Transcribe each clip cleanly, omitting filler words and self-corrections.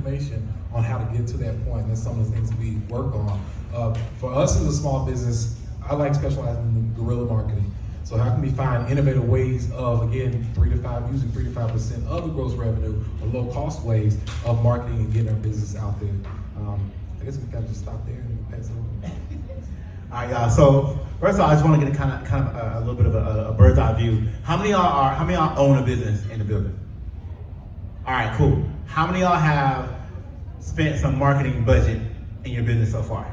information on how to get to that point. That's some of the things we work on. For us as a small business, I like specializing in guerrilla marketing. So how can we find innovative ways of, again, using 3 to 5% of the gross revenue, or low cost ways of marketing and getting our business out there. I guess we kind of just stop there and pass it over. All right, y'all. So first of all, I just want to get a kind of a little bit of a bird's eye view. How many of y'all own a business in the building? All right, cool. How many of y'all have spent some marketing budget in your business so far?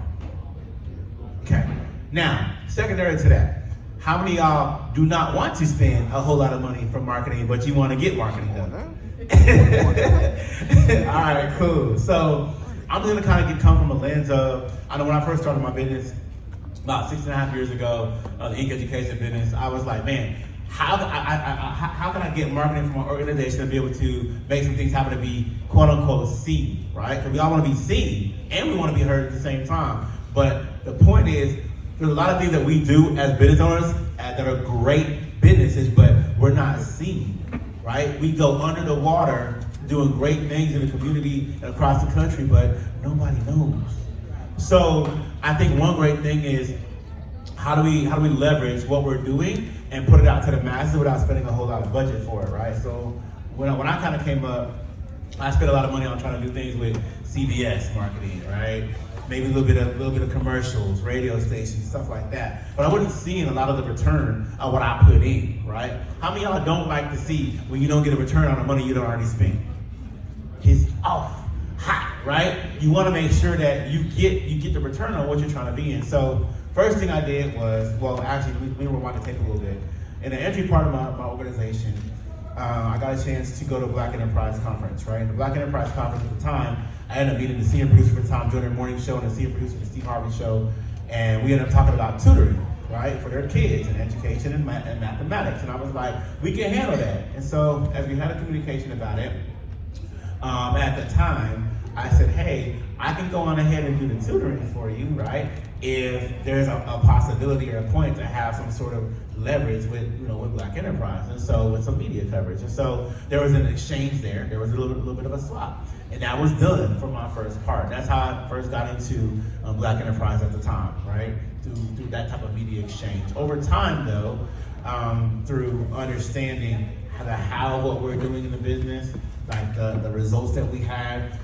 Okay. Now, secondary to that, how many of y'all do not want to spend a whole lot of money for marketing, but you want to get marketing done? All right, cool. So I'm just gonna kind of come from a lens of, I know when I first started my business about 6.5 years ago, the ink education business, I was like, man, how can I get marketing from an organization to be able to make some things happen to be quote unquote seen, right? Because we all want to be seen and we want to be heard at the same time. But the point is, there's a lot of things that we do as business owners that are great businesses, but we're not seen, right? We go under the water doing great things in the community and across the country, but nobody knows. So I think one great thing is how do we leverage what we're doing and put it out to the masses without spending a whole lot of budget for it, right? So when I kind of came up, I spent a lot of money on trying to do things with CBS marketing, right? Maybe a little bit of commercials, radio stations, stuff like that. But I wasn't seeing a lot of the return of what I put in, right? How many of y'all don't like to see when you don't get a return on the money you done already spent? It's off, hot, right? You want to make sure that you get the return on what you're trying to be in. So first thing I did was, well, actually, let me rewind the tape a little bit. In the entry part of my organization, I got a chance to go to Black Enterprise Conference, right? And the Black Enterprise Conference at the time, I ended up meeting the senior producer for the time, doing their morning show, and the senior producer for the Steve Harvey show, and we ended up talking about tutoring, right, for their kids, and education and mathematics. And I was like, we can handle that. And so, as we had a communication about it, at the time, I said, hey, I can go on ahead and do the tutoring for you, right? If there's a possibility or a point to have some sort of leverage with Black Enterprise, and so with some media coverage. And so there was an exchange there. There was a little bit of a swap. And that was done for my first part. That's how I first got into Black Enterprise at the time, right? Through that type of media exchange. Over time, though, through understanding how what we're doing in the business, like the results that we had,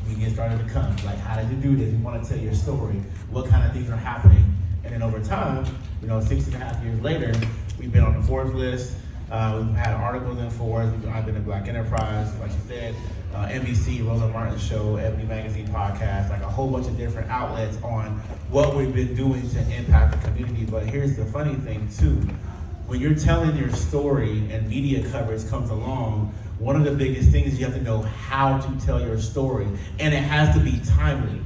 media started to come. Like, how did you do this? You want to tell your story. What kind of things are happening? And then over time, 6.5 years later, we've been on the Forbes list. We've had articles in Forbes. I've been in Black Enterprise, like you said, NBC, Roland Martin Show, Ebony Magazine podcast, like a whole bunch of different outlets on what we've been doing to impact the community. But here's the funny thing too. When you're telling your story and media coverage comes along, one of the biggest things is you have to know how to tell your story, and it has to be timely.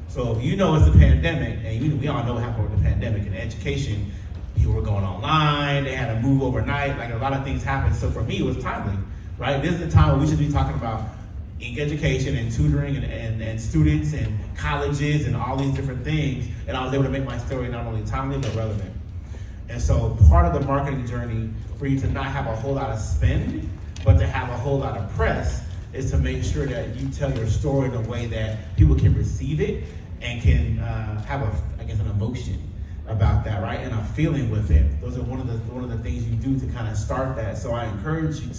So if you know it's a pandemic, and we all know what happened with the pandemic in education, people were going online, they had to move overnight, like a lot of things happened. So for me, it was timely, right? This is the time where we should be talking about ink education and tutoring and students and colleges and all these different things. And I was able to make my story not only timely, but relevant. And so part of the marketing journey for you to not have a whole lot of spend, but to have a whole lot of press, is to make sure that you tell your story in a way that people can receive it and can have an emotion about that, right? And a feeling with it. Those are one of the things you do to kind of start that. So I encourage you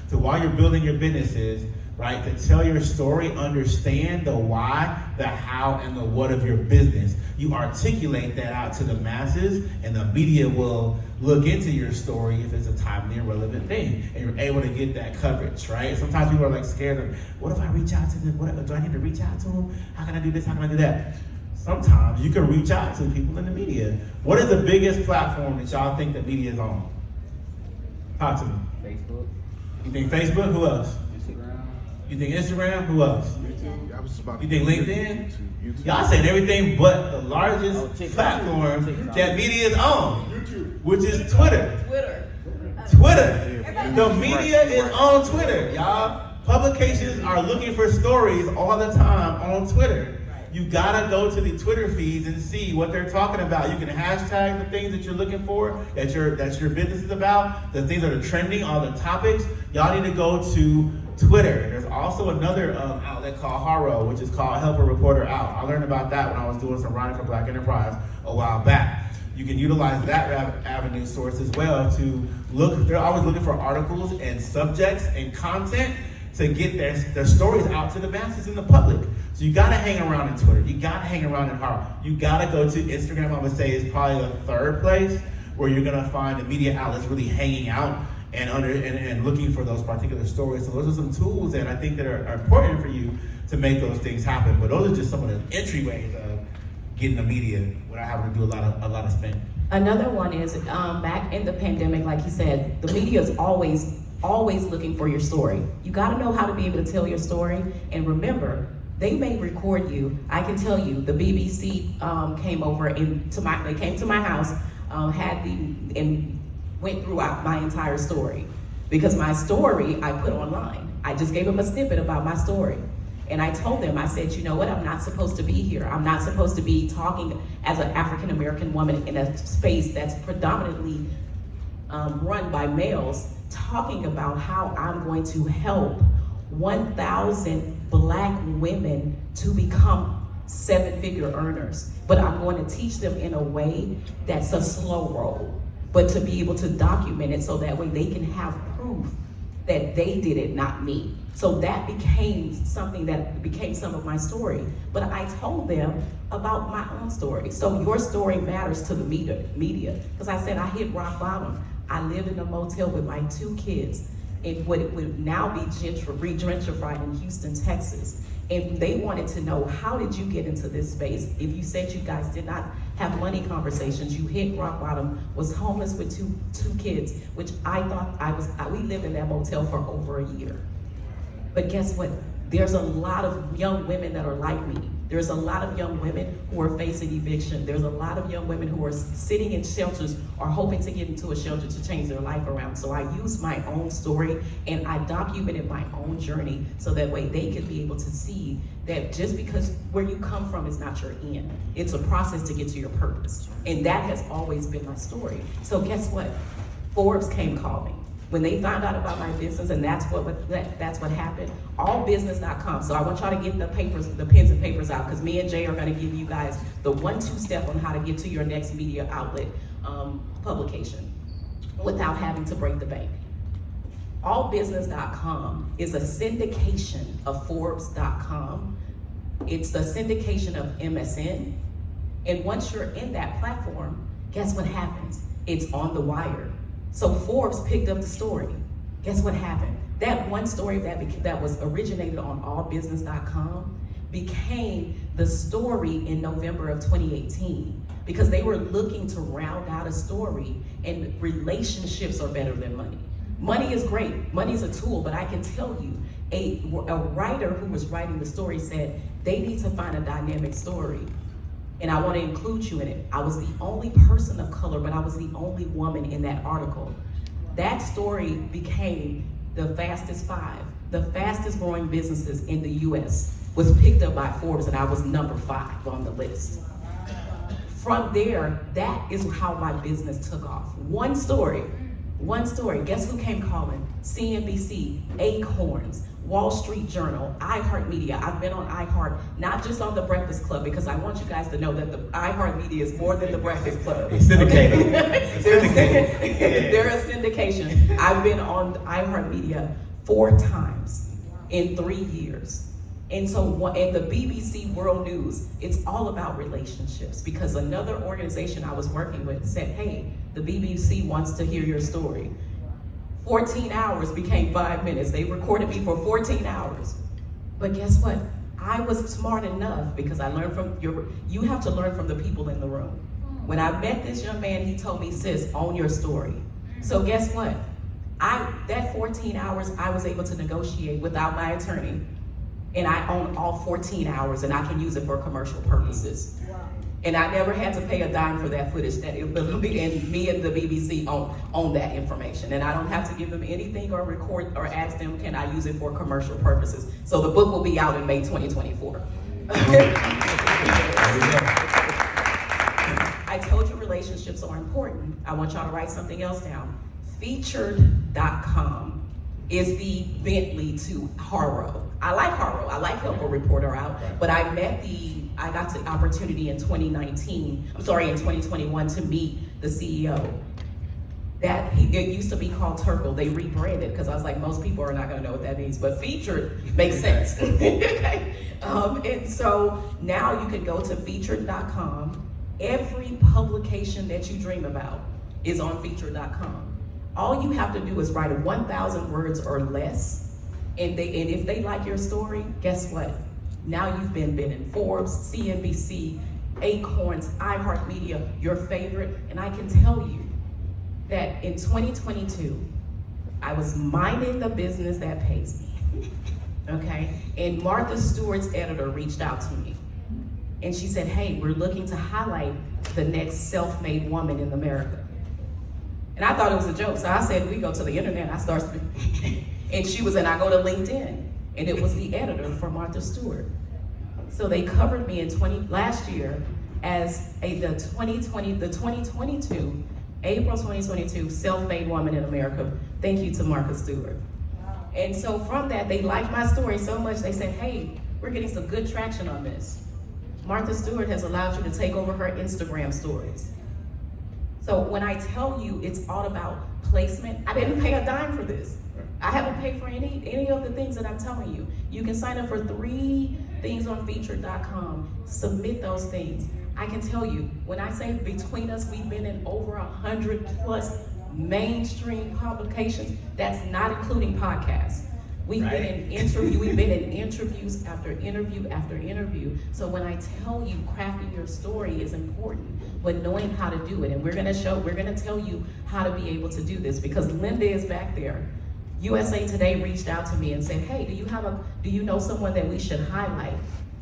to while you're building your businesses, right, to tell your story, understand the why, the how, and the what of your business. You articulate that out to the masses, and the media will look into your story if it's a timely and relevant thing, and you're able to get that coverage, right? Sometimes people are like scared of, what if I reach out to them? Do I need to reach out to them? How can I do this? How can I do that? Sometimes you can reach out to people in the media. What is the biggest platform that y'all think the media is on? Talk to me. Facebook. You think Facebook? Who else? Instagram. You think Instagram? Who else? YouTube. I was just about You think LinkedIn? YouTube. Y'all saying everything but the largest platform that media is on, which is Twitter. Twitter. The media is on Twitter, y'all. Publications are looking for stories all the time on Twitter. You gotta go to the Twitter feeds and see what they're talking about. You can hashtag the things that you're looking for, that your business is about, the things that are trending, all the topics. Y'all need to go to Twitter. There's also another outlet called Haro, which is called Help a Reporter Out. I learned about that when I was doing some writing for Black Enterprise a while back. You can utilize that avenue source as well to look. They're always looking for articles and subjects and content to get their stories out to the masses and the public. So you gotta hang around in Twitter. You gotta hang around in Haro. You gotta go to Instagram. I would say is probably the third place where you're gonna find the media outlets really hanging out and looking for those particular stories. So those are some tools that I think that are important for you to make those things happen. But those are just some of the entryways of getting the media without having to do a lot of spending. Another one is back in the pandemic, like he said, the media is always looking for your story. You got to know how to be able to tell your story. And remember, they may record you. I can tell you, the BBC came over they came to my house, and went throughout my entire story, because my story I put online. I just gave them a snippet about my story. And I told them, I said, you know what, I'm not supposed to be here. I'm not supposed to be talking as an African-American woman in a space that's predominantly run by males, talking about how I'm going to help 1,000 Black women to become 7-figure earners. But I'm going to teach them in a way that's a slow roll, but to be able to document it so that way they can have proof that they did it, not me. So that became something that became some of my story. But I told them about my own story. So your story matters to the media. Because I said I hit rock bottom. I lived in a motel with my 2 kids in what would now be re-gentrified in Houston, Texas. And they wanted to know, how did you get into this space? If you said you guys did not have money conversations, you hit rock bottom, was homeless with two kids, which I thought we lived in that motel for over a year. But guess what? There's a lot of young women that are like me. There's a lot of young women who are facing eviction. There's a lot of young women who are sitting in shelters or hoping to get into a shelter to change their life around. So I used my own story and I documented my own journey so that way they could be able to see that just because where you come from is not your end. It's a process to get to your purpose. And that has always been my story. So guess what? Forbes came calling. When they found out about my business, and that's what happened, allbusiness.com. So I want y'all to get the pens and papers out, because me and Jay are gonna give you guys the 1-2 step on how to get to your next media outlet publication without having to break the bank. Allbusiness.com is a syndication of Forbes.com. It's the syndication of MSN. And once you're in that platform, guess what happens? It's on the wire. So Forbes picked up the story. Guess what happened? That one story that was originated on allbusiness.com became the story in November of 2018, because they were looking to round out a story, and relationships are better than money. Money is great, money is a tool, but I can tell you, a writer who was writing the story said, they need to find a dynamic story. And I want to include you in it. I was the only person of color, but I was the only woman in that article. That story became the fastest 5, the fastest growing businesses in the US, was picked up by Forbes, and I was number 5 on the list. From there, that is how my business took off. One story. Guess who came calling? CNBC, Acorns, Wall Street Journal, iHeartMedia. I've been on iHeart, not just on The Breakfast Club, because I want you guys to know that the iHeartMedia is more than The Breakfast Club. It's syndicated. Okay? They're a syndication. I've been on iHeartMedia 4 times in 3 years. And so, in the BBC World News, it's all about relationships, because another organization I was working with said, hey, the BBC wants to hear your story. 14 hours became 5 minutes. They recorded me for 14 hours. But guess what? I was smart enough, because I learned from you have to learn from the people in the room. When I met this young man, he told me, sis, own your story. So guess what? That 14 hours, I was able to negotiate without my attorney. And I own all 14 hours, and I can use it for commercial purposes. Wow. And I never had to pay a dime for that footage. And me and the BBC own that information. And I don't have to give them anything or record or ask them, can I use it for commercial purposes? So the book will be out in May 2024. I told you relationships are important. I want y'all to write something else down. Featured.com is the Bentley to Haro. I like Haro. I like help a reporter out. Right. But I got the opportunity in 2021 to meet the CEO. It used to be called Turkle. They rebranded because I was like, most people are not going to know what that means, but featured makes sense. Okay. And so now you can go to featured.com. Every publication that you dream about is on featured.com. All you have to do is write 1,000 words or less, and if they like your story, guess what? Now you've been in Forbes, CNBC, Acorns, iHeartMedia, your favorite, and I can tell you that in 2022, I was minding the business that pays me, okay? And Martha Stewart's editor reached out to me, and she said, hey, we're looking to highlight the next self-made woman in America. And I thought it was a joke, so I said, we go to the internet, I start speaking. And I go to LinkedIn, and it was the editor for Martha Stewart. So they covered me last year as the 2022, April 2022 self-made woman in America. Thank you to Martha Stewart. Wow. And so from that, they liked my story so much, they said, hey, we're getting some good traction on this. Martha Stewart has allowed you to take over her Instagram stories. So when I tell you it's all about placement, I didn't pay a dime for this. I haven't paid for any of the things that I'm telling you. You can sign up for 3 things on featured.com, submit those things. I can tell you, when I say between us, we've been in over 100 plus mainstream publications. That's not including podcasts. We've been in interviews after interview after interview. So when I tell you crafting your story is important, but knowing how to do it, and we're gonna tell you how to be able to do this, because Linda is back there. USA Today reached out to me and said, hey, do you know someone that we should highlight?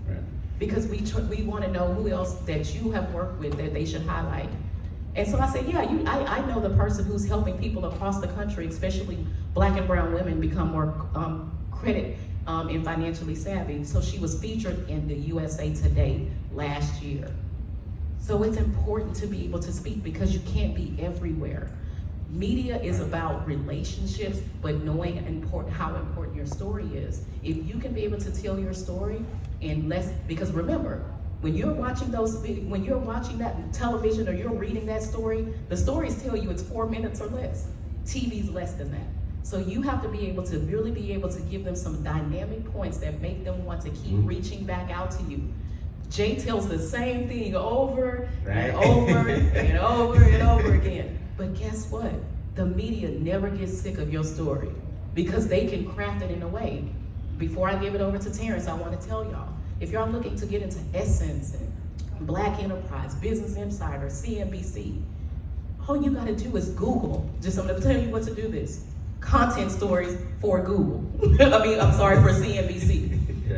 Right. Because we want to know who else that you have worked with that they should highlight. And so I said, yeah, I know the person who's helping people across the country, especially Black and brown women, become more credit and financially savvy. So she was featured in the USA Today last year. So it's important to be able to speak because you can't be everywhere. Media is about relationships, but knowing how important your story is. If you can be able to tell your story because remember, when you're watching that television or you're reading that story, the stories tell you it's 4 minutes or less. TV's less than that. So you have to be able to really be able to give them some dynamic points that make them want to keep reaching back out to you. Jay tells the same thing over and over and over and over again. But guess what? The media never gets sick of your story because they can craft it in a way. Before I give it over to Terrence, I want to tell y'all, if y'all looking to get into Essence and Black Enterprise, Business Insider, CNBC, all you got to do is Google. I'm going to tell you what to do this. Content stories for Google. For CNBC.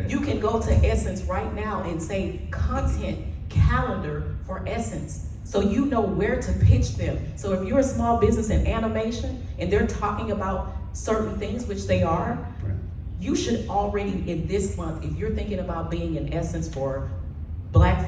You can go to Essence right now and say content calendar for Essence. So you know where to pitch them. So if you're a small business in animation and they're talking about certain things, which they are, you should already in this month, if you're thinking about being in Essence for Black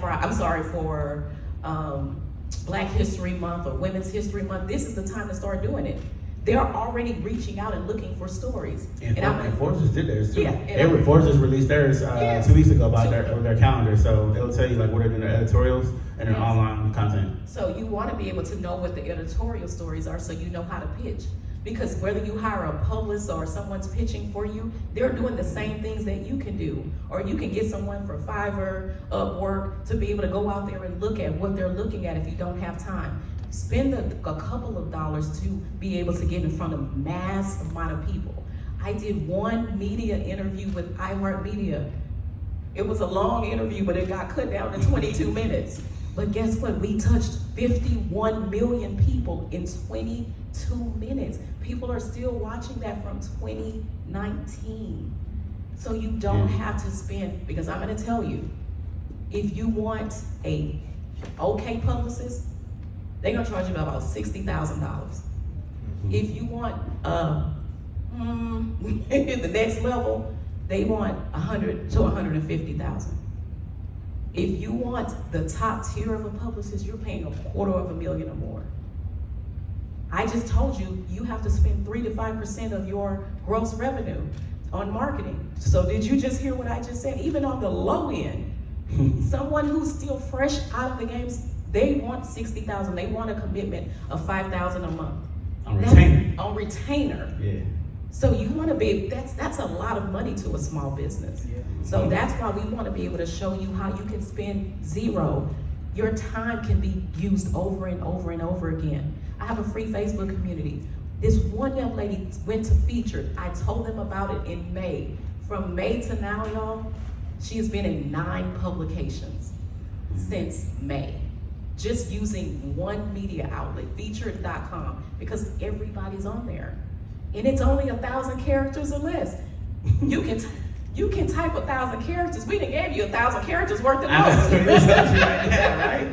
History Month or Women's History Month, this is the time to start doing it. They're already reaching out and looking for stories. And Forbes just did theirs too. Yeah, Forbes just released theirs 2 weeks ago about their calendar. So it'll tell you like what they're doing, their editorials and their online content. So you want to be able to know what the editorial stories are so you know how to pitch. Because whether you hire a publicist or someone's pitching for you, they're doing the same things that you can do. Or you can get someone for Fiverr, Upwork, to be able to go out there and look at what they're looking at if you don't have time. Spend a couple of dollars to be able to get in front of mass amount of people. I did one media interview with iHeartMedia. It was a long interview, but it got cut down to 22 minutes. But guess what? We touched 51 million people in 22 minutes. People are still watching that from 2019. So you don't have to spend, because I'm gonna tell you, if you want a okay publicist, they're gonna charge you about $60,000. If you want the next level, they want $100,000 to $150,000. If you want the top tier of a publicist, you're paying $250,000 or more. I just told you, you have to spend 3 to 5% of your gross revenue on marketing. So did you just hear what I just said? Even on the low end, someone who's still fresh out of the games, they want 60,000. They want a commitment of 5,000 a month. On retainer. On retainer. Yeah. So you want to be, that's a lot of money to a small business. Yeah. So that's why we want to be able to show you how you can spend zero. Your time can be used over and over and over again. I have a free Facebook community. This one young lady went to featured. I told them about it in May. From May to now, y'all, she has been in 9 publications since May. Just using one media outlet, featured.com, because everybody's on there. And it's only 1,000 characters or less. You can type 1,000 characters. We done gave you 1,000 characters worth of notes. Right?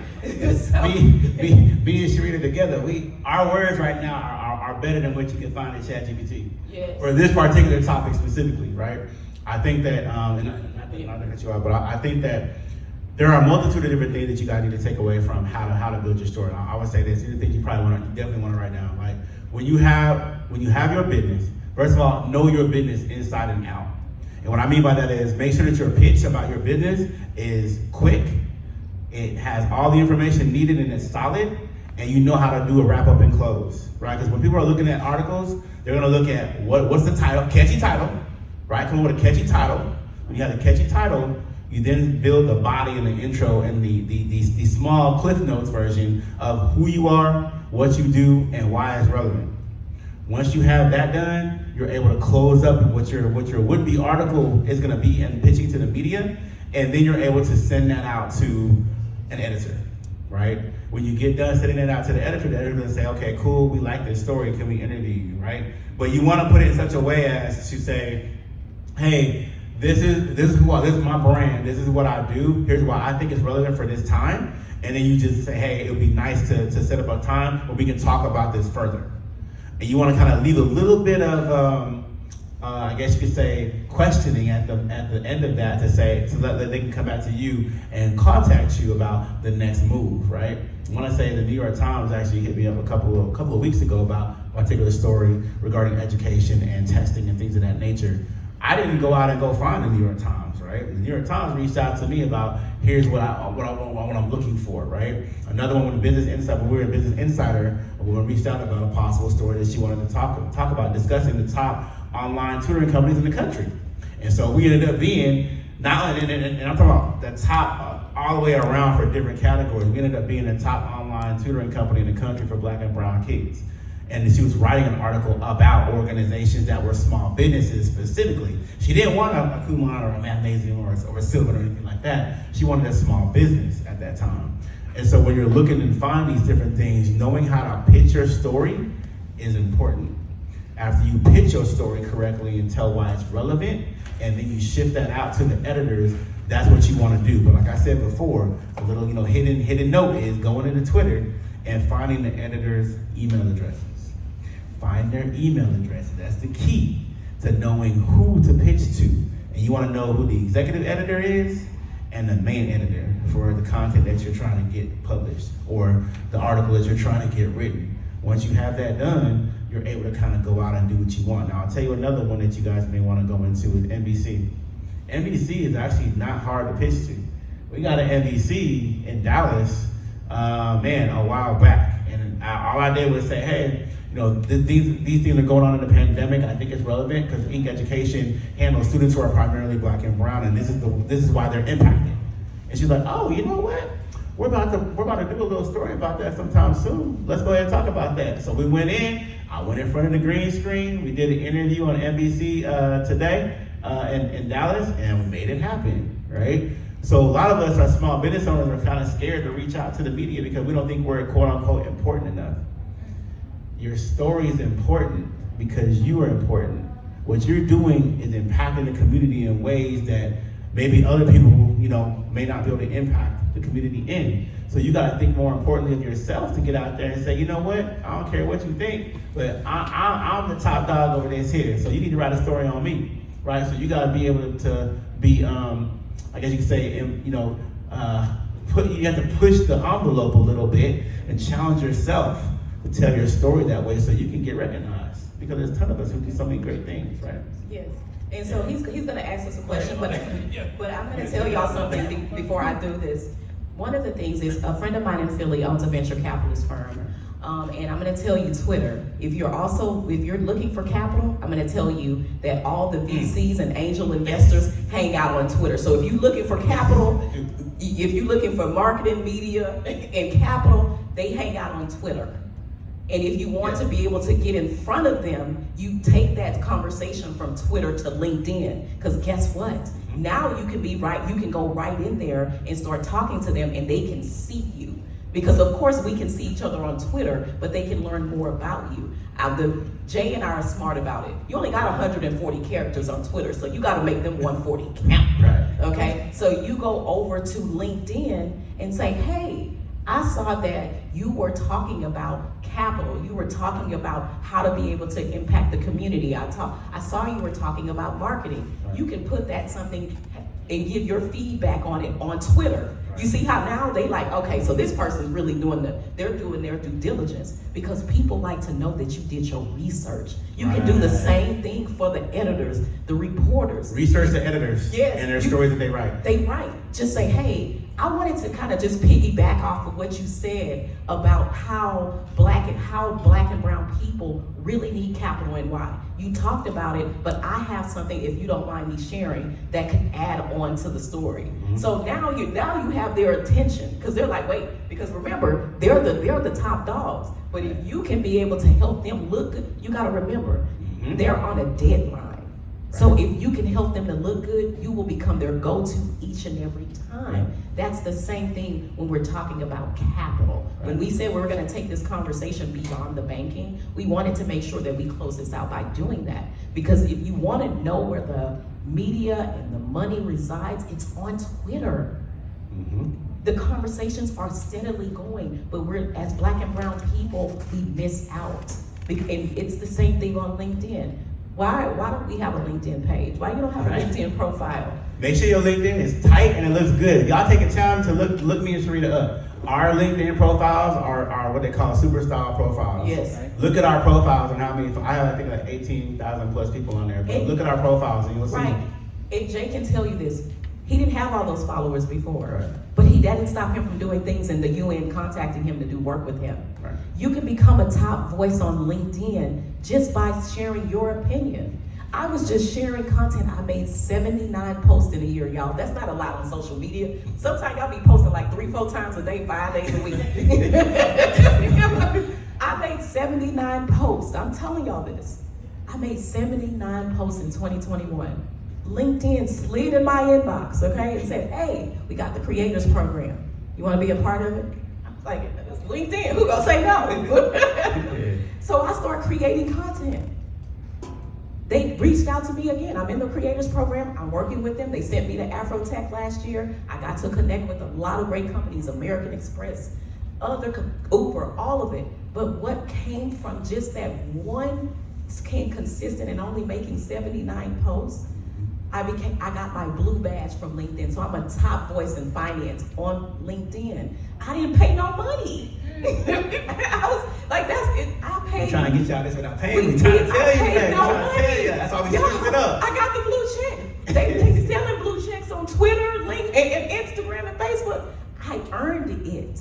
So, Me and Sharita together, our words right now are better than what you can find in ChatGPT. Yes. For this particular topic specifically, right? I think that, and I think not to cut you off, but I think that there are a multitude of different things that you guys need to take away from how to build your story. I would say this: these are things you definitely want to write down. Like when you have your business, first of all, know your business inside and out. And what I mean by that is make sure that your pitch about your business is quick, it has all the information needed and it's solid, and you know how to do a wrap up and close, right? Because when people are looking at articles, they're gonna look at what's the title, catchy title, right? Come up with a catchy title. When you have the catchy title, you then build the body and the intro and the small Cliff Notes version of who you are, what you do, and why it's relevant. Once you have that done, you're able to close up what your would-be article is going to be and pitching to the media, and then you're able to send that out to an editor, right? When you get done sending it out to the editor will say, okay, cool, we like this story, can we interview you, right? But you want to put it in such a way as to say, hey, this is my brand, this is what I do, here's why I think it's relevant for this time, and then you just say, hey, it would be nice to set up a time where we can talk about this further. And you want to kind of leave a little bit of, I guess you could say, questioning at the end of that to say, so that they can come back to you and contact you about the next move, right? I want to say the New York Times actually hit me up a couple of weeks ago about a particular story regarding education and testing and things of that nature. I didn't go out and go find the New York Times, right? The New York Times reached out to me about here's what I'm looking for, right? Another one with Business Insider, when we were in Business Insider, a woman reached out about a possible story that she wanted to talk about, discussing the top online tutoring companies in the country. And so we ended up being, not only, and I'm talking about the top all the way around for different categories, we ended up being the top online tutoring company in the country for Black and brown kids. And she was writing an article about organizations that were small businesses specifically. She didn't want a Kumon or a Mathnasium or a Sylvan or anything like that. She wanted a small business at that time. And so when you're looking and find these different things, knowing how to pitch your story is important. After you pitch your story correctly and tell why it's relevant, and then you shift that out to the editors, that's what you want to do. But like I said before, a little hidden note is going into Twitter and finding the editor's email addresses. Find their email addresses. That's the key to knowing who to pitch to. And you want to know who the executive editor is and the main editor for the content that you're trying to get published or the article that you're trying to get written. Once you have that done, you're able to kind of go out and do what you want. Now, I'll tell you another one that you guys may want to go into is NBC. NBC is actually not hard to pitch to. We got an NBC in Dallas, a while back. And all I did was say, hey, these things are going on in the pandemic. I think it's relevant because Inc. Education handles students who are primarily Black and brown, and this is why they're impacted. And she's like, oh, you know what? We're about to do a little story about that sometime soon. Let's go ahead and talk about that. So we went in. I went in front of the green screen. We did an interview on NBC today in Dallas, and we made it happen, right? So a lot of us are small business owners are kind of scared to reach out to the media because we don't think we're quote unquote important enough. Your story is important because you are important. What you're doing is impacting the community in ways that maybe other people, may not be able to impact the community in. So you got to think more importantly of yourself to get out there and say, you know what? I don't care what you think, but I'm the top dog over this here. So you need to write a story on me, right? So you got to be able to be, I guess you could say, you have to push the envelope a little bit and challenge yourself to tell your story that way so you can get recognized. because there's a ton of us who do so many great things, right? Yes. And so he's gonna ask us a question, but I'm gonna tell y'all something before I do this. One of the things is a friend of mine in Philly owns a venture capitalist firm. And I'm gonna tell you Twitter. If you're looking for capital, I'm gonna tell you that all the VCs and angel investors hang out on Twitter. So if you're looking for capital, if you're looking for marketing, media, and capital, they hang out on Twitter. And if you want to be able to get in front of them, you take that conversation from Twitter to LinkedIn. Because guess what? Now you can go right in there and start talking to them, and they can see you. Because of course we can see each other on Twitter, but they can learn more about you. Jay and I are smart about it. You only got 140 characters on Twitter, so you gotta make them 140 count. Right. Okay? So you go over to LinkedIn and say, hey, I saw that you were talking about capital. You were talking about how to be able to impact the community. I saw you were talking about marketing. Right. You can put that something and give your feedback on it on Twitter. You see how now they like, okay, so this person's really they're doing their due diligence, because people like to know that you did your research. You can do the same thing for the editors, the reporters. Research the editors Yes, and their stories that they write. They write. Just say, hey, I wanted to kind of just piggyback off of what you said about how black and brown people really need capital and why. You talked about it, but I have something, if you don't mind me sharing, that could add on to the story. Mm-hmm. So now you have their attention, because they're like, wait, because remember, they're the top dogs. But if you can be able to help them look good, you got to remember, they're on a deadline. So if you can help them to look good, you will become their go-to each and every time. That's the same thing when we're talking about capital. When we said we were going to take this conversation beyond the banking, we wanted to make sure that we close this out by doing that. Because if you want to know where the media and the money resides, it's on Twitter. The conversations are steadily going, but we're, as black and brown people, we miss out. And it's the same thing on LinkedIn. Why don't we have a LinkedIn page? Why you don't have a LinkedIn profile? Make sure your LinkedIn is tight and it looks good. Y'all take a time to look me and Sharita up. Our LinkedIn profiles are what they call superstar profiles. Yes. Look at our profiles and how many, I have I think like 18,000 plus people on there, but look at our profiles and you'll see. Right. And Jay can tell you this. He didn't have all those followers before, Right. but that didn't stop him from doing things and the UN contacting him to do work with him. Right. You can become a top voice on LinkedIn just by sharing your opinion. I was just sharing content. I made 79 posts in a year, y'all. That's not a lot on social media. Sometimes y'all be posting like 3-4 times a day, 5 days a week. I made 79 posts. I'm telling y'all this. I made 79 posts in 2021. LinkedIn slid in my inbox, okay, and said, hey, we got the creators program. You want to be a part of it? I was like, it's LinkedIn, who gonna say no? So I started creating content. They reached out to me again. I'm in the creators program. I'm working with them. They sent me to Afrotech last year. I got to connect with a lot of great companies, American Express, Uber, all of it. But what came from just that one, came consistent and only making 79 posts, I got my blue badge from LinkedIn, so I'm a top voice in finance on LinkedIn. I didn't pay no money. I was like, that's it. I paid. We're trying to get y'all this without paying. We're trying to tell you that. No money. That's why we switched it up. I got the blue check. They selling blue checks on Twitter, and Instagram, and Facebook. I earned it.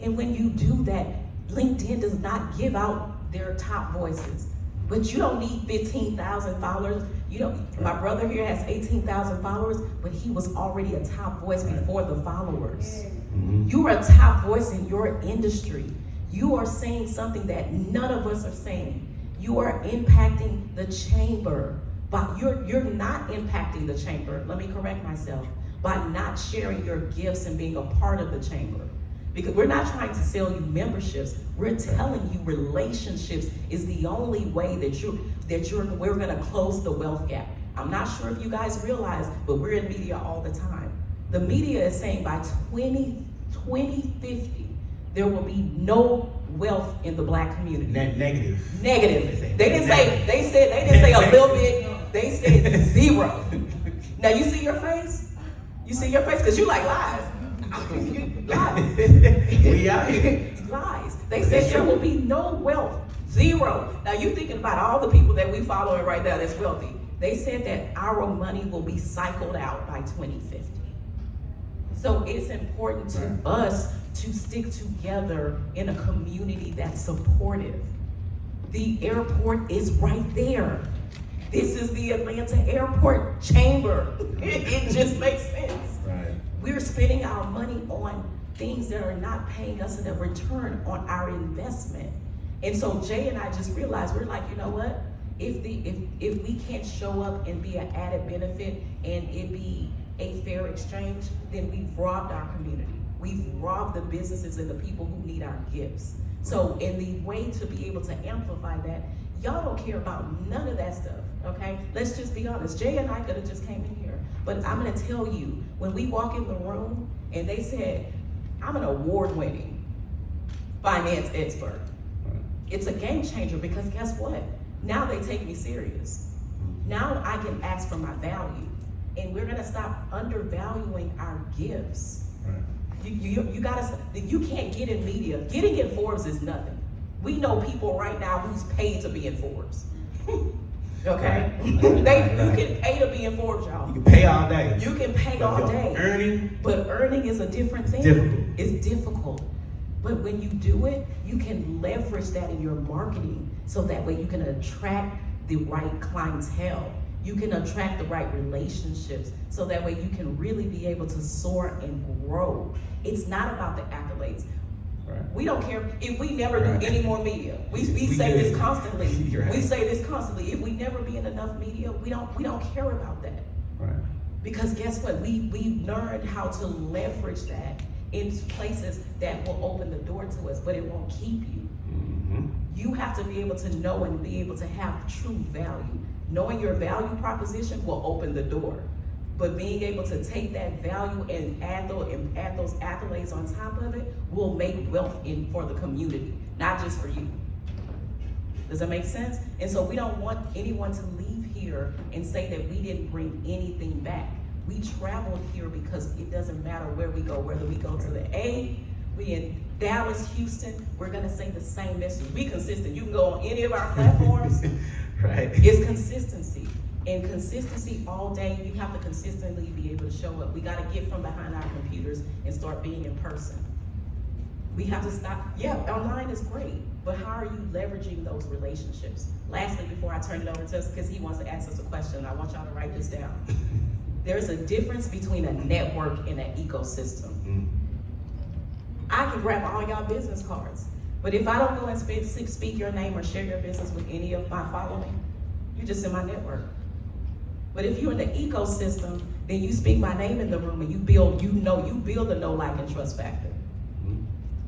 And when you do that, LinkedIn does not give out their top voices. But you don't need 15,000 followers. My brother here has 18,000 followers, but he was already a top voice before the followers. You are a top voice in your industry. You are saying something that none of us are saying. You are impacting the chamber, but you're not impacting the chamber. Let me correct myself. By not sharing your gifts and being a part of the chamber. Because we're not trying to sell you memberships. We're telling you relationships is the only way we're gonna close the wealth gap. I'm not sure if you guys realize, but we're in media all the time. The media is saying by 2050, there will be no wealth in the black community. Negative. Negative. They didn't say a little bit, they said 0. Now you see your face? You see your face? Because you like lies. Lies. We out here. Lies. They said there will be no wealth Zero. Now you thinking about all the people that we following right now that's wealthy. They said that our money will be cycled out by 2050. So it's important to us to stick together in a community that's supportive. The airport is right there. This is the Atlanta Airport Chamber. It just makes sense. Right. We're spending our money on things that are not paying us a return on our investment. And so Jay and I just realized, we're like, you know what? If we can't show up and be an added benefit and it be a fair exchange, then we've robbed our community. We've robbed the businesses and the people who need our gifts. So in the way to be able to amplify that, y'all don't care about none of that stuff, okay? Let's just be honest. Jay and I could have just came in here. But I'm gonna tell you, when we walk in the room and they said, I'm an award-winning finance expert, it's a game changer because guess what? Now they take me serious. Now I can ask for my value. And we're gonna stop undervaluing our gifts. Right. You can't get in media. Getting in Forbes is nothing. We know people right now who's paid to be in Forbes. Okay? You can pay to be in Forbes, y'all. You can pay all day. You can pay all day. Earning. But earning is a different thing. Difficult. It's difficult. But when you do it, you can leverage that in your marketing so that way you can attract the right clientele. You can attract the right relationships so that way you can really be able to soar and grow. It's not about the accolades. Right. We don't care if we never do any more media. We say this constantly. Right. We say this constantly. If we never be in enough media, we don't care about that. Right. Because guess what? We learned how to leverage that in places that will open the door to us, but it won't keep you. Mm-hmm. You have to be able to know and be able to have true value. Knowing your value proposition will open the door. But being able to take that value and add those accolades on top of it will make wealth for the community, not just for you. Does that make sense? And so we don't want anyone to leave here and say that we didn't bring anything back. We traveled here because it doesn't matter where we go, whether we go to the A, we in Dallas, Houston, we're gonna say the same message. Be consistent. You can go on any of our platforms. Right. It's consistency. And consistency all day, you have to consistently be able to show up. We gotta get from behind our computers and start being in person. We have to stop. Yeah, online is great, but how are you leveraging those relationships? Lastly, before I turn it over to us, because he wants to ask us a question, I want y'all to write this down. There's a difference between a network and an ecosystem. I can grab all y'all business cards, but if I don't go and speak your name or share your business with any of my following, you're just in my network. But if you're in the ecosystem, then you speak my name in the room and you build a know, like, and trust factor.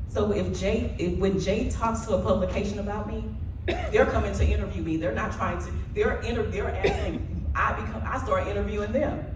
So when Jay talks to a publication about me, they're coming to interview me. They're not trying to, they're asking, I start interviewing them.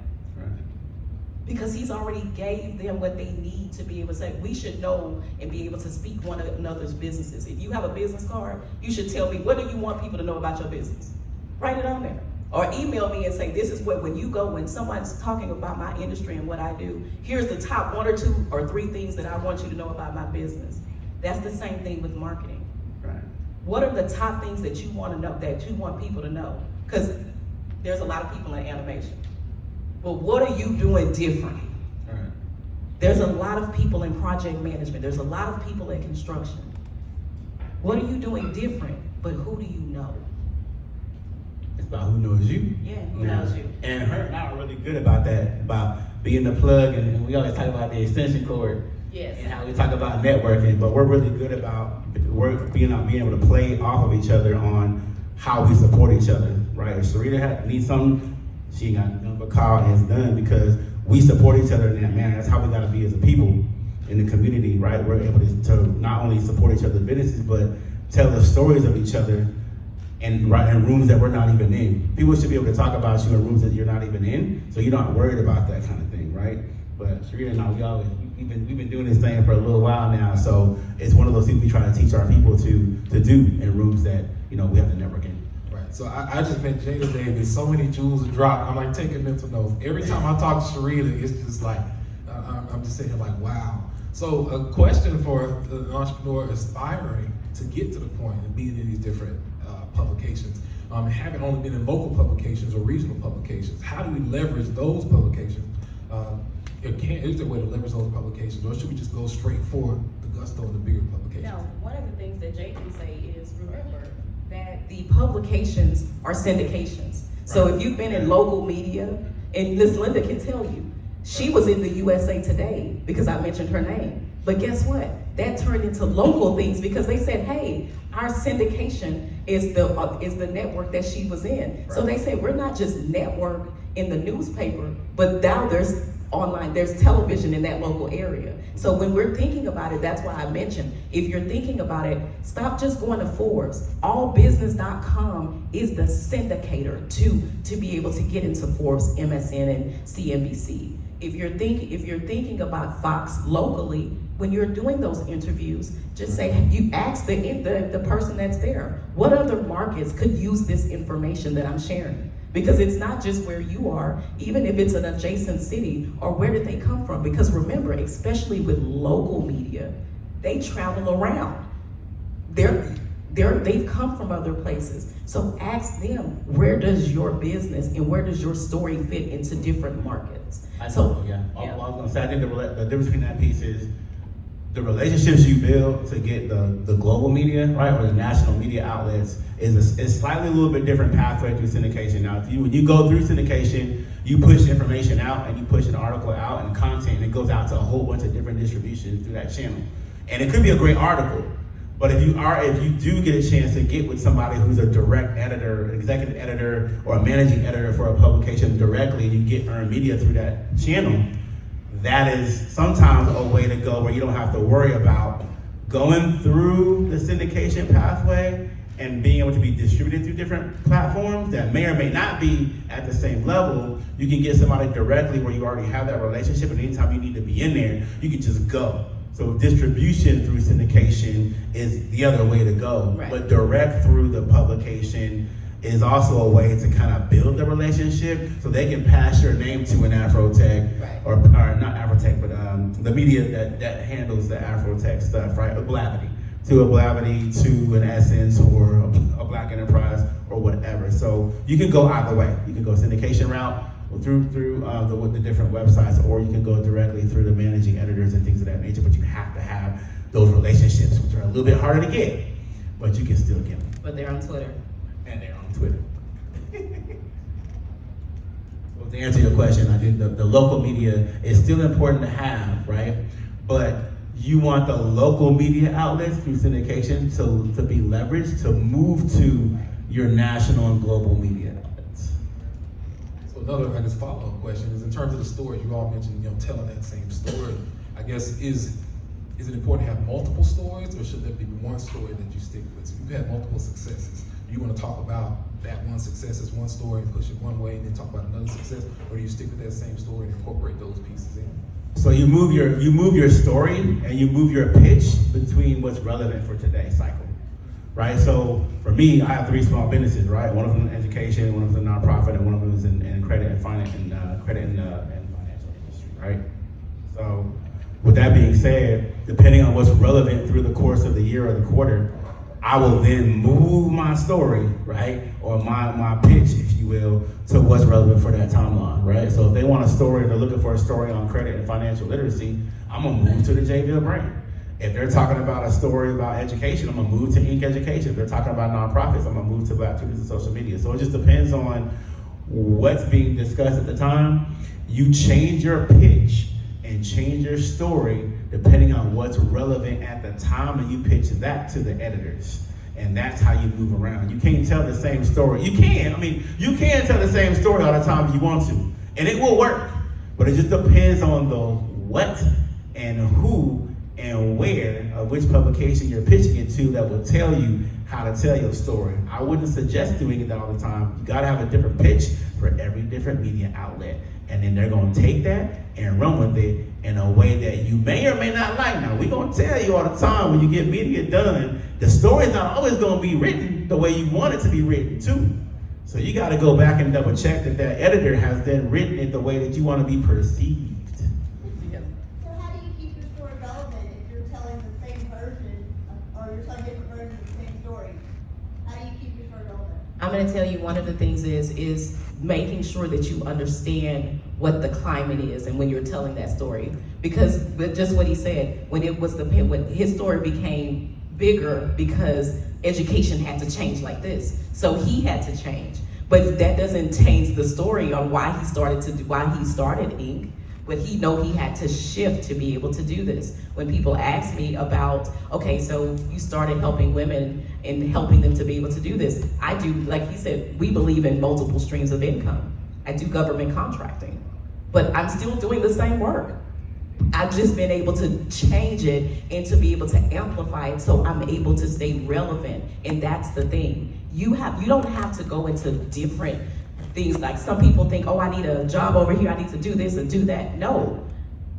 Because he's already gave them what they need to be able to say, we should know and be able to speak one another's businesses. If you have a business card, you should tell me, what do you want people to know about your business? Write it on there. Or email me and say, this is what, when someone's talking about my industry and what I do, here's the top 1 or 2 or 3 things that I want you to know about my business. That's the same thing with marketing. Right. What are the top things that you want to know, that you want people to know? Because there's a lot of people in animation. But what are you doing different? Right. There's a lot of people in project management. There's a lot of people in construction. What are you doing different? But who do you know? It's about who knows you. Yeah, who knows you? And her and I are really good about that, about being the plug, and we always talk about the extension cord. Yes. And how we talk about networking, but we're really good about being able to play off of each other on how we support each other, right? If Sharita needs something, she ain't got nothing but call and it's done because we support each other in that manner. That's how we gotta be as a people in the community, right? We're able to not only support each other's businesses, but tell the stories of each other in rooms that we're not even in. People should be able to talk about you in rooms that you're not even in, so you're not worried about that kind of thing, right? But Sharita and I, we've been doing this thing for a little while now, so it's one of those things we try to teach our people to do in rooms that we have to network in. Right. So I just met Jay today. There's so many jewels to drop. I'm like taking mental notes. Every time I talk to Sharita, it's just like I'm just sitting here like, wow. So a question for the entrepreneur aspiring to get to the point and being in these different publications. Having only been in local publications or regional publications, how do we leverage those publications? Is there a way to leverage those publications, or should we just go straight for the gusto of the bigger publications? Now, one of the things that Jay can say is, remember that the publications are syndications. So if you've been in local media, and Miss Linda can tell you, she was in the USA Today because I mentioned her name. But guess what? That turned into local things because they said, hey, our syndication is the network that she was in. So they said, we're not just network in the newspaper, but now there's online, there's television in that local area. So when we're thinking about it, that's why I mentioned, if you're thinking about it, stop just going to Forbes. Allbusiness.com is the syndicator to be able to get into Forbes, MSN, and CNBC. If you're thinking about Fox locally, when you're doing those interviews, just say, you ask the person that's there, what other markets could use this information that I'm sharing? Because it's not just where you are, even if it's an adjacent city, or where did they come from? Because remember, especially with local media, they travel around. They've come from other places. So ask them, where does your business and where does your story fit into different markets? I was gonna say, I think the difference between that piece is the relationships you build to get the global media, right, or the national media outlets is slightly a little bit different pathway through syndication. Now, when you go through syndication, you push information out and you push an article out and content, and it goes out to a whole bunch of different distributions through that channel. And it could be a great article, but if you do get a chance to get with somebody who's a direct editor, executive editor, or a managing editor for a publication directly, and you get earned media through that channel, that is sometimes a way to go where you don't have to worry about going through the syndication pathway and being able to be distributed through different platforms that may or may not be at the same level. You can get somebody directly where you already have that relationship, and anytime you need to be in there, you can just go. So distribution through syndication is the other way to go. Right. But direct through the publication is also a way to kind of build the relationship, so they can pass your name to an Afrotech, right, or not Afrotech, but the media that handles the Afrotech stuff, right? A Blavity, to an Essence or a Black Enterprise or whatever. So you can go either way. You can go syndication route through the different websites, or you can go directly through the managing editors and things of that nature. But you have to have those relationships, which are a little bit harder to get, but you can still get them. But they're on Twitter. And they're on Twitter. Well, to answer your question, I think the local media is still important to have, right? But you want the local media outlets through syndication to be leveraged to move to your national and global media outlets. So another, I guess, follow-up question is in terms of the story. You all mentioned, telling that same story. I guess is it important to have multiple stories, or should there be one story that you stick with? So you've had multiple successes. You want to talk about that one success as one story and push it one way, and then talk about another success, or do you stick with that same story and incorporate those pieces in? So you move your story and you move your pitch between what's relevant for today's cycle, right? So for me, I have 3 small businesses, right? One of them in education, one of them is a nonprofit, and one of them is in credit and finance and financial industry, right? So with that being said, depending on what's relevant through the course of the year or the quarter, I will then move my story, right, or my pitch, if you will, to what's relevant for that timeline, right? So if they want a story, they're looking for a story on credit and financial literacy, I'm gonna move to the Veal brand. If they're talking about a story about education, I'm gonna move to Inc. Education. If they're talking about nonprofits, I'm gonna move to Black Students and social media. So it just depends on what's being discussed at the time. You change your pitch and change your story depending on what's relevant at the time, and you pitch that to the editors. And that's how you move around. You can't tell the same story. You can tell the same story all the time if you want to, and it will work. But it just depends on the what and who and where of which publication you're pitching it to that will tell you how to tell your story. I wouldn't suggest doing it all the time. You gotta have a different pitch for every different media outlet. And then they're gonna take that and run with it in a way that you may or may not like. Now, we're gonna tell you all the time when you get media done, the story's not always gonna be written the way you want it to be written too. So you gotta go back and double check that editor has then written it the way that you wanna be perceived. So how do you keep your story relevant if you're telling the same version, or you're telling different versions gonna tell you one of the things is making sure that you understand what the climate is and when you're telling that story. Because with just what he said, when his story became bigger because education had to change like this. So he had to change. But that doesn't change the story on why he started Inc. But he had to shift to be able to do this. When people ask me about, okay, so you started helping women and helping them to be able to do this, I do, like he said, we believe in multiple streams of income. I do government contracting, but I'm still doing the same work. I've just been able to change it and to be able to amplify it so I'm able to stay relevant. And that's the thing. You don't have to go into different things. Like some people think, oh, I need a job over here, I need to do this and do that. No,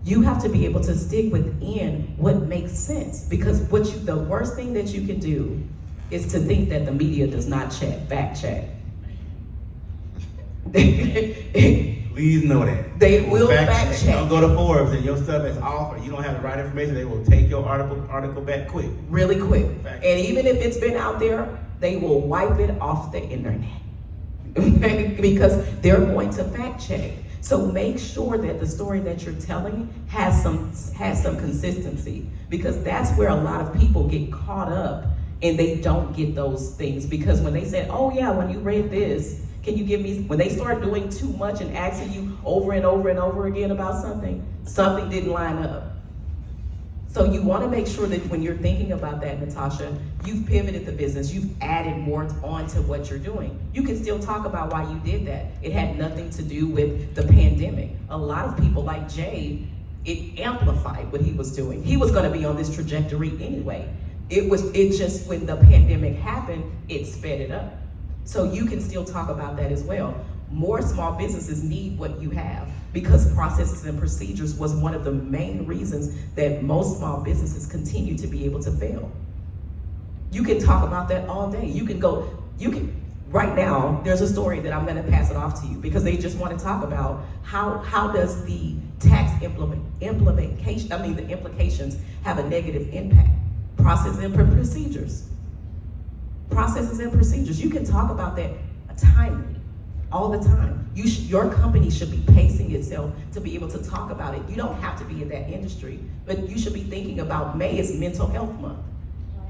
you have to be able to stick within what makes sense. Because the worst thing that you can do is to think that the media does not fact check. Please know that. They will fact check. Don't go to Forbes and your stuff is off or you don't have the right information, they will take your article back quick. Really quick. And even if it's been out there, they will wipe it off the internet. Because they're going to fact check. So make sure that the story that you're telling has some consistency, because that's where a lot of people get caught up and they don't get those things. Because when they say, oh yeah, when you read this, can you give me, when they start doing too much and asking you over and over and over again about something didn't line up. So you want to make sure that when you're thinking about that, Natasha, you've pivoted the business, you've added more onto what you're doing. You can still talk about why you did that. It had nothing to do with the pandemic. A lot of people like Jay, it amplified what he was doing. He was going to be on this trajectory anyway. It just, when the pandemic happened, it sped it up. So you can still talk about that as well. More small businesses need what you have, because processes and procedures was one of the main reasons that most small businesses continue to be able to fail. You can talk about that all day. Right now, there's a story that I'm gonna pass it off to you, because they just want to talk about how does the tax implications have a negative impact. Processes and procedures. Processes and procedures. You can talk about that timely. All the time. Your company should be pacing itself to be able to talk about it. You don't have to be in that industry, but you should be thinking about May is Mental Health Month.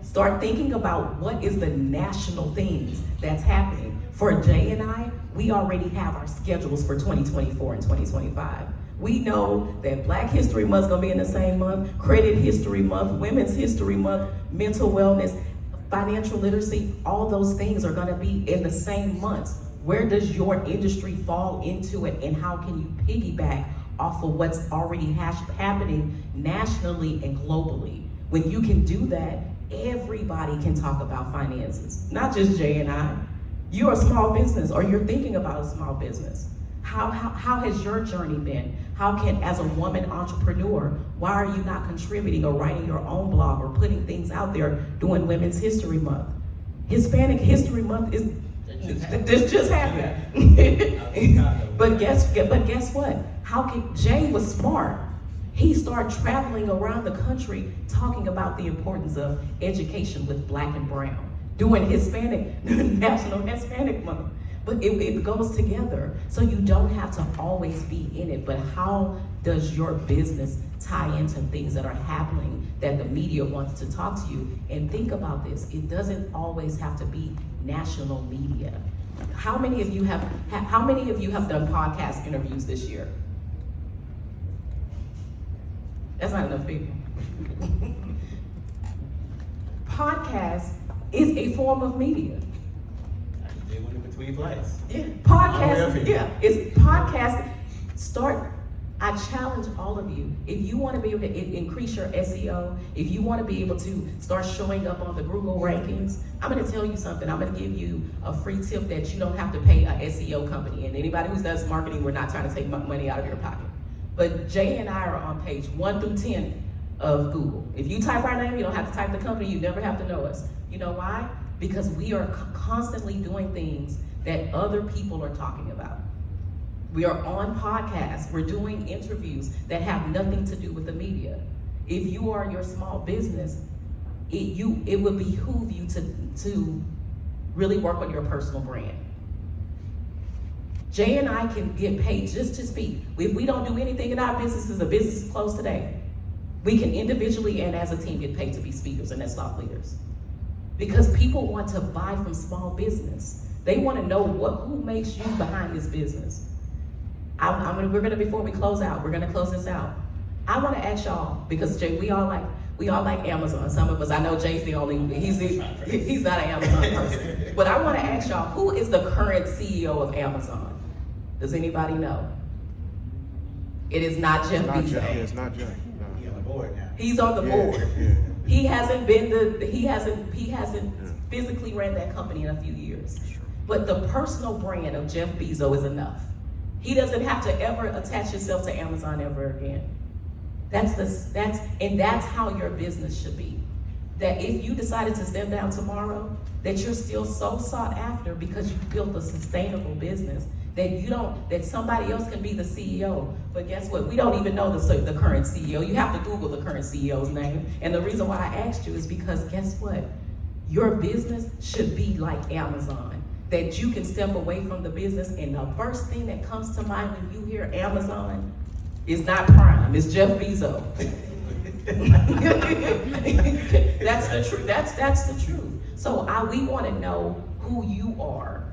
Start thinking about what is the national things that's happening. For Jay and I, we already have our schedules for 2024 and 2025. We know that Black History Month is gonna be in the same month, Credit History Month, Women's History Month, mental wellness, financial literacy, all those things are gonna be in the same months. Where does your industry fall into it, and how can you piggyback off of what's already happening nationally and globally? When you can do that, everybody can talk about finances, not just Jay and I. You're a small business, or you're thinking about a small business. How has your journey been? How can, as a woman entrepreneur, why are you not contributing or writing your own blog or putting things out there doing Women's History Month? Hispanic History Month is, this just happened. But guess what? Jay was smart. He started traveling around the country talking about the importance of education with Black and Brown, doing National Hispanic Month. But it goes together. So you don't have to always be in it, but how does your business tie into things that are happening that the media wants to talk to you? And think about this, it doesn't always have to be national media. How many of you have done podcast interviews this year? That's not enough people. Podcast is a form of media. They went in between flights. Yeah, podcast. Yeah, it's podcast. I challenge all of you. If you want to be able to increase your SEO, if you want to be able to start showing up on the Google rankings, I'm going to tell you something. I'm going to give you a free tip that you don't have to pay an SEO company. And anybody who does marketing, we're not trying to take money out of your pocket. But Jay and I are on page 1 through 10 of Google. If you type our name, you don't have to type the company. You never have to know us. You know why? Because we are constantly doing things that other people are talking about. We are on podcasts. We're doing interviews that have nothing to do with the media. If you are your small business, it would behoove you to really work on your personal brand. Jay and I can get paid just to speak. If we don't do anything in our businesses, the business is closed today, we can individually and as a team get paid to be speakers and as thought leaders. Because people want to buy from small business. They want to know who makes you behind this business. Before we close out, we're gonna close this out. I want to ask y'all, because Jay, we all like Amazon. Some of us, I know Jay's the only, he's not an Amazon person. But I want to ask y'all, who is the current CEO of Amazon? Does anybody know? It is not Jeff Bezos. It's not Jeff. No. He's on the board now. He's on the board. Yeah. He hasn't physically ran that company in a few years. But the personal brand of Jeff Bezos is enough. He doesn't have to ever attach himself to Amazon ever again. That's how your business should be. That if you decided to step down tomorrow, that you're still so sought after because you built a sustainable business that somebody else can be the CEO. But guess what? We don't even know the current CEO. You have to Google the current CEO's name. And the reason why I asked you is because guess what? Your business should be like Amazon. That you can step away from the business and the first thing that comes to mind when you hear Amazon is not Prime, it's Jeff Bezos. That's the truth. That's the truth. So we want to know who you are,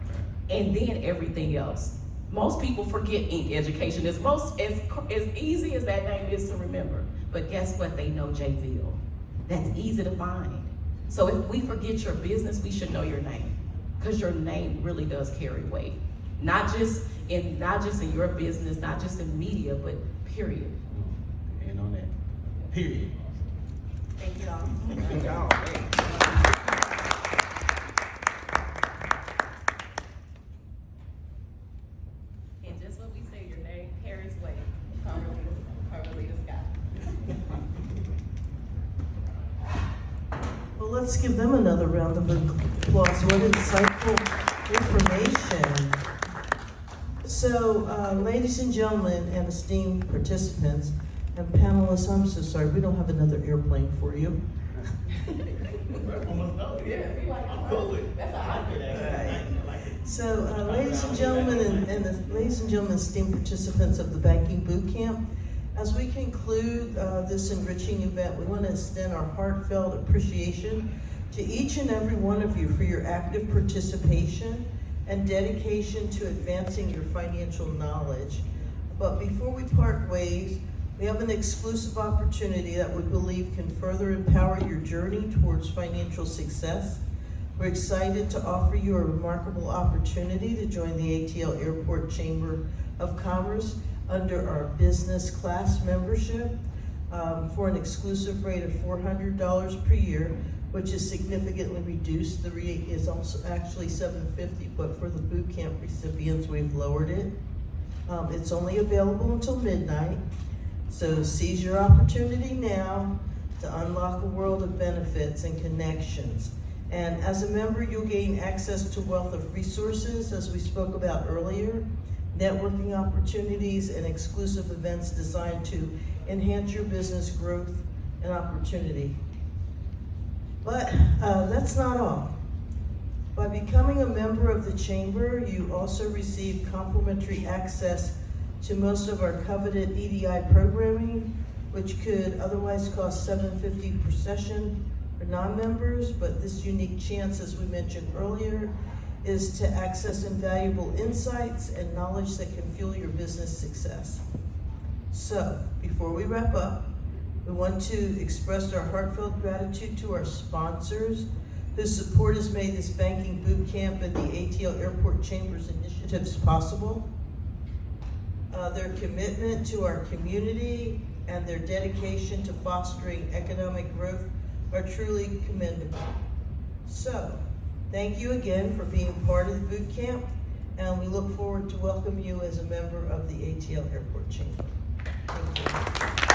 and then everything else. Most people forget Inc. Education. As easy as that name is to remember. But guess what? They know J. Veal. That's easy to find. So if we forget your business, we should know your name, because your name really does carry weight. Not just in your business, not just in media, but period. And on that. Period. Thank you all. Good job. And just what we say, your name carries weight. Carmelita Scott. Well, let's give them another round of applause. What insightful information. So, ladies and gentlemen, and esteemed participants and panelists, I'm so sorry, we don't have another airplane for you. So, ladies and gentlemen, ladies and gentlemen, esteemed participants of the Banking Bootcamp, as we conclude this enriching event, we want to extend our heartfelt appreciation to each and every one of you for your active participation and dedication to advancing your financial knowledge. But before we part ways, we have an exclusive opportunity that we believe can further empower your journey towards financial success. We're excited to offer you a remarkable opportunity to join the ATL Airport Chamber of Commerce under our business class membership for an exclusive rate of $400 per year, which is significantly reduced. The rate is also actually $750, but for the boot camp recipients, we've lowered it. It's only available until midnight, so seize your opportunity now to unlock a world of benefits and connections. And as a member, you'll gain access to a wealth of resources, as we spoke about earlier, networking opportunities, and exclusive events designed to enhance your business growth and opportunity. But that's not all. By becoming a member of the Chamber, you also receive complimentary access to most of our coveted EDI programming, which could otherwise cost $750 per session for non-members, but this unique chance, as we mentioned earlier, is to access invaluable insights and knowledge that can fuel your business success. So, before we wrap up, we want to express our heartfelt gratitude to our sponsors whose support has made this Banking Bootcamp and the ATL Airport Chamber's initiatives possible. Their commitment to our community and their dedication to fostering economic growth are truly commendable. So, thank you again for being part of the Bootcamp, and we look forward to welcome you as a member of the ATL Airport Chamber. Thank you.